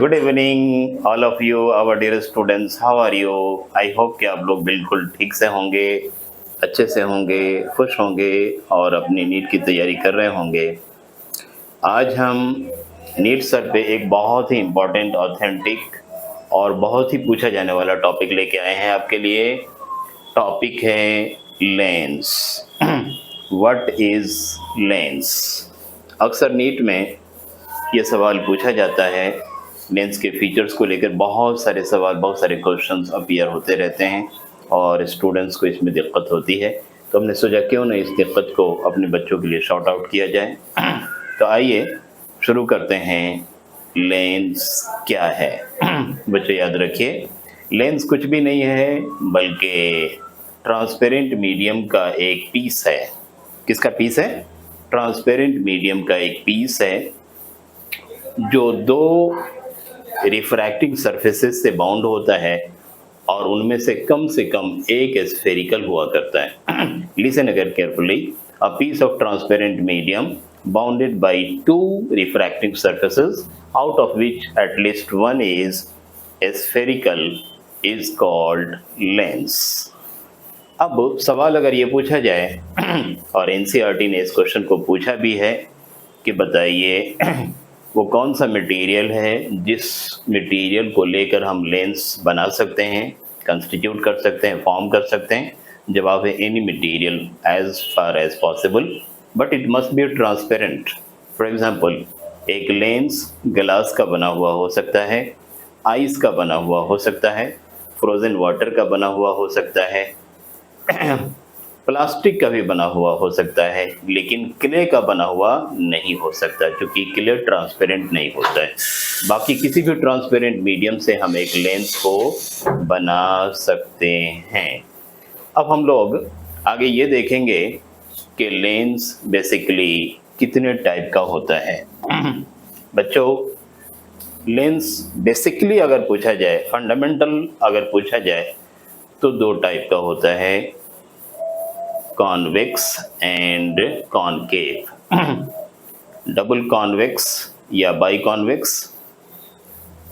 Good evening all of you our dear students, how are you? I hope कि आप लोग बिल्कुल ठीक से होंगे, अच्छे से होंगे, खुश होंगे और अपनी नीट की तैयारी कर रहे होंगे। आज हम नीट सर पे एक बहुत ही इम्पोर्टेंट, ऑथेंटिक और बहुत ही पूछा जाने वाला टॉपिक लेके आए हैं आपके लिए। टॉपिक है लेंस। What is lens? अक्सर नीट में ये सवाल पूछा जाता है। लेंस के फीचर्स को लेकर बहुत सारे सवाल, बहुत सारे क्वेश्चंस अपीयर होते रहते हैं और स्टूडेंट्स को इसमें दिक्कत होती है। तो हमने सोचा क्यों ना इस दिक्कत को अपने बच्चों के लिए शॉर्ट आउट किया जाए। तो आइए शुरू करते हैं। लेंस क्या है? बच्चों याद रखिए, लेंस कुछ भी नहीं है बल्कि ट्रांसपेरेंट मीडियम का एक पीस है। किसका पीस है? ट्रांसपेरेंट मीडियम का एक पीस है जो दो रिफ्रैक्टिंग सरफेसेस से बाउंड होता है और उनमें से कम एक स्फेरिकल हुआ करता है। लिसन अगर carefully, a piece of transparent medium bounded by two refracting surfaces out of which at least one is spherical is called lens. अब सवाल अगर ये पूछा जाए और एनसीईआरटी ने इस क्वेश्चन को पूछा भी है कि बताइए वो कौन सा मटेरियल है जिस मटेरियल को लेकर हम लेंस बना सकते हैं, कंस्टिट्यूट कर सकते हैं, फॉर्म कर सकते हैं। जवाब है any material as far as possible, but it must be transparent. For example, एक लेंस ग्लास का बना हुआ हो सकता है, आइस का बना हुआ हो सकता है, फ्रोजन वाटर का बना हुआ हो सकता है, प्लास्टिक का भी बना हुआ हो सकता है, लेकिन क्ले का बना हुआ नहीं हो सकता क्योंकि क्ले ट्रांसपेरेंट नहीं होता है। बाकी किसी भी ट्रांसपेरेंट मीडियम से हम एक लेंस को बना सकते हैं। अब हम लोग आगे ये देखेंगे कि लेंस बेसिकली कितने टाइप का होता है। बच्चों, लेंस बेसिकली अगर पूछा जाए, फंडामेंटल अगर पूछा जाए तो दो टाइप का होता है, convex and concave. Double convex या बाई कॉन्वेक्स,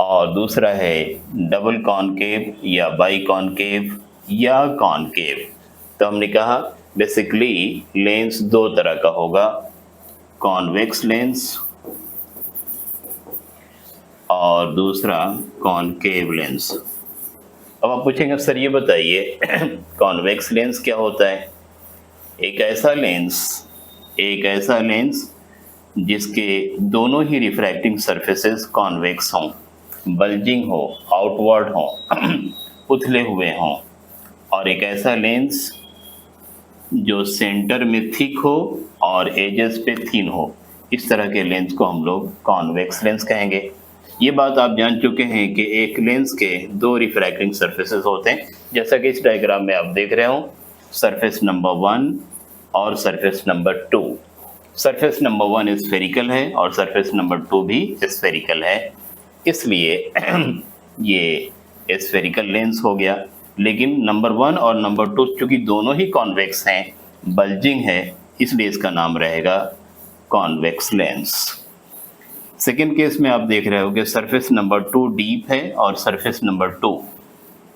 और दूसरा है डबल कॉनकेव या बाई कॉनकेव या कॉनकेव। तो हमने कहा बेसिकली लेंस दो तरह का होगा, कॉन्वेक्स लेंस और दूसरा कॉनकेव लेंस। अब आप पूछेंगे सर ये बताइए कॉन्वेक्स लेंस क्या होता है? एक ऐसा लेंस जिसके दोनों ही रिफ्रैक्टिंग सरफेसेस कॉन्वेक्स हों, बल्जिंग हो, आउटवर्ड हो, उथले हुए हों, और एक ऐसा लेंस जो सेंटर में थिक हो और एजेस पे थिन हो। इस तरह के लेंस को हम लोग कॉन्वेक्स लेंस कहेंगे। ये बात आप जान चुके हैं कि एक लेंस के दो रिफ्रैक्टिंग सरफेसेस होते हैं, जैसा कि इस डायग्राम में आप देख रहे हो, सरफेस नंबर 1 और surface number 2। Surface number 1 spherical है और सरफेस नंबर 2 भी स्फेरिकल है, इसलिए ये स्फेरिकल लेंस हो गया। लेकिन नंबर 1 और नंबर 2 चूंकि दोनों ही कॉन्वेक्स हैं, बल्जिंग है, इसलिए इसका नाम रहेगा कॉन्वेक्स लेंस। सेकेंड केस में आप देख रहे हो कि सरफेस नंबर 2 डीप है और surface number 2,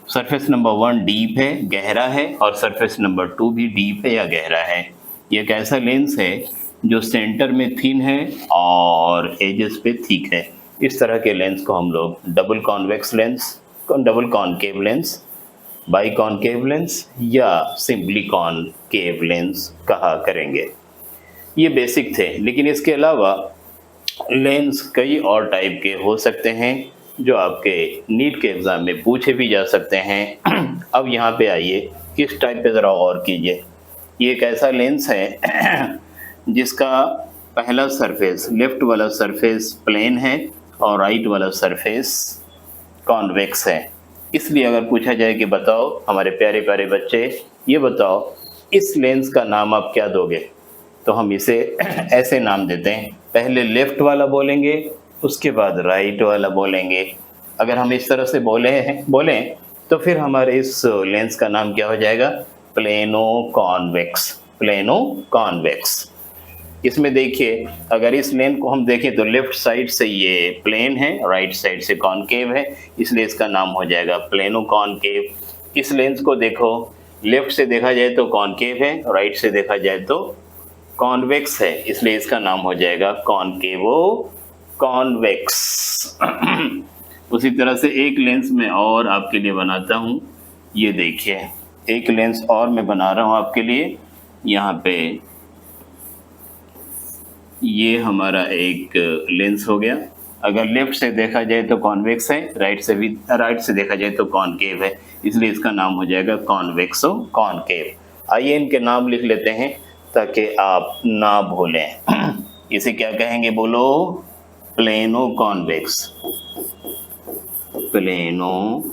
surface number 1 deep है, गहरा है, और सरफेस नंबर 2 भी डीप है या गहरा है। ये एक ऐसा लेंस है जो सेंटर में थिन है और एजेस पे थिक है। इस तरह के लेंस को हम लोग double convex lens, double concave lens, by concave lens या सिंपली कॉनकेव लेंस कहा करेंगे। ये बेसिक थे, लेकिन इसके अलावा लेंस कई और टाइप के हो सकते हैं जो आपके नीट के एग्ज़ाम में पूछे भी जा सकते हैं। अब यहाँ पे आइए, इस टाइप पे ज़रा गौर कीजिए। ये एक ऐसा लेंस है जिसका पहला सरफेस, लेफ्ट वाला सरफेस प्लेन है और राइट वाला सरफेस कॉन्वेक्स है। इसलिए अगर पूछा जाए कि बताओ हमारे प्यारे प्यारे बच्चे, ये बताओ इस लेंस का नाम आप क्या दोगे, तो हम इसे ऐसे नाम देते हैं, पहले लेफ्ट वाला बोलेंगे, उसके बाद राइट वाला बोलेंगे। अगर हम इस तरह से बोलें तो फिर हमारे इस लेंस का नाम क्या हो जाएगा? Plano convex, plano convex. इसमें देखिए, अगर इस लेंस को हम देखें तो लेफ्ट साइड से ये प्लेन है, राइट साइड से कॉनकेव है, इसलिए इसका नाम हो जाएगा प्लेनो कॉनकेव। इस लेंस को देखो, लेफ्ट से देखा जाए तो कॉनकेव है, राइट से देखा जाए तो कॉन्वेक्स है, इसलिए इसका नाम हो जाएगा कॉनकेवो कॉन्वेक्स। उसी तरह से एक लेंस में और आपके लिए बनाता हूँ, ये देखिए एक लेंस और मैं बना रहा हूँ आपके लिए। यहाँ पे ये हमारा एक लेंस हो गया। अगर लेफ्ट से देखा जाए तो कॉन्वेक्स है, राइट से देखा जाए तो कॉनकेव है, इसलिए इसका नाम हो जाएगा कॉन्वेक्सो कॉनकेव। आइए इनके नाम लिख लेते हैं ताकि आप ना भूलें। इसे क्या कहेंगे बोलो? Plano convex, plano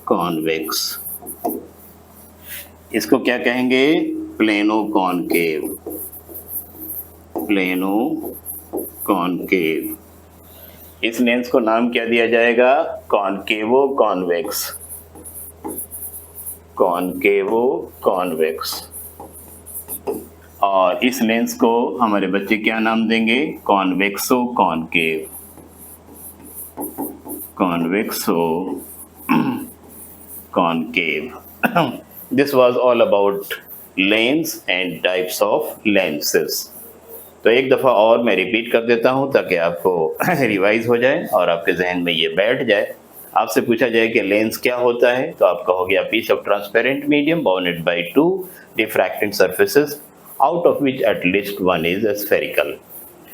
convex. इसको क्या कहेंगे? Plano concave, plano concave. इस लेंस को नाम क्या दिया जाएगा? कॉनकेवो कॉन्वेक्स, कॉनकेवो कॉन्वेक्स। और इस लेंस को हमारे बच्चे क्या नाम देंगे? कॉन्वेक्सो concave, कॉन्वेक्सो concave. This was all about lens and types of lenses. तो एक दफ़ा और मैं रिपीट कर देता हूँ ताकि आपको रिवाइज हो जाए और आपके जहन में ये बैठ जाए। आपसे पूछा जाए कि लेंस क्या होता है तो आप कहोगे a piece of transparent medium bounded by two diffracting surfaces out of which at least one is spherical.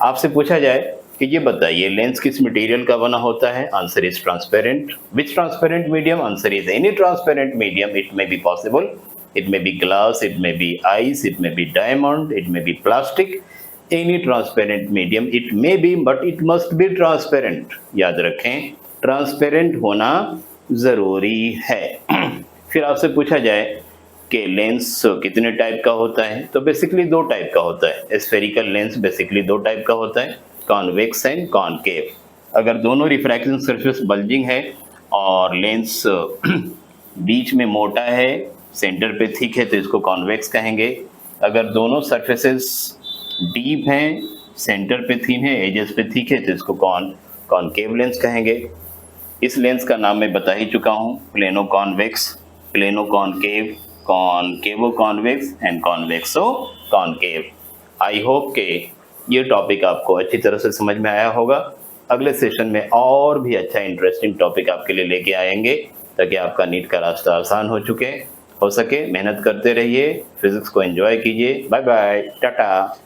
आपसे पूछा जाए कि ये बताइए लेंस किस मटेरियल का बना होता है? Answer is transparent. Which transparent medium? Answer is any transparent medium. It may be possible, it may be glass, it may be ice, it may be diamond, it may be plastic, any transparent medium it may be, but it must be transparent. याद रखें, transparent होना ज़रूरी है। फिर आपसे पूछा जाए कि लेंस कितने टाइप का होता है तो बेसिकली दो टाइप का होता है। स्फेरिकल लेंस बेसिकली दो टाइप का होता है, कॉन्वेक्स एंड कॉनकेव। अगर दोनों रिफ्रैक्शन सरफेस बल्जिंग है और लेंस बीच में मोटा है, सेंटर पे थिक है तो इसको कॉन्वेक्स कहेंगे। अगर दोनों सरफेसेस डीप हैं, सेंटर पे थिन है, एजेस पे थिक है तो इसको कॉनकेव लेंस कहेंगे। इस लेंस का नाम मैं बता ही चुका हूँ, plano convex, plano concave, कॉनकेवो convex and कॉन्वेक्सो concave. I hope के ये टॉपिक आपको अच्छी तरह से समझ में आया होगा। अगले सेशन में और भी अच्छा इंटरेस्टिंग टॉपिक आपके लिए लेके आएंगे ताकि आपका नीट का रास्ता आसान हो सके। मेहनत करते रहिए, फिजिक्स को एंजॉय कीजिए। Bye bye, Tata.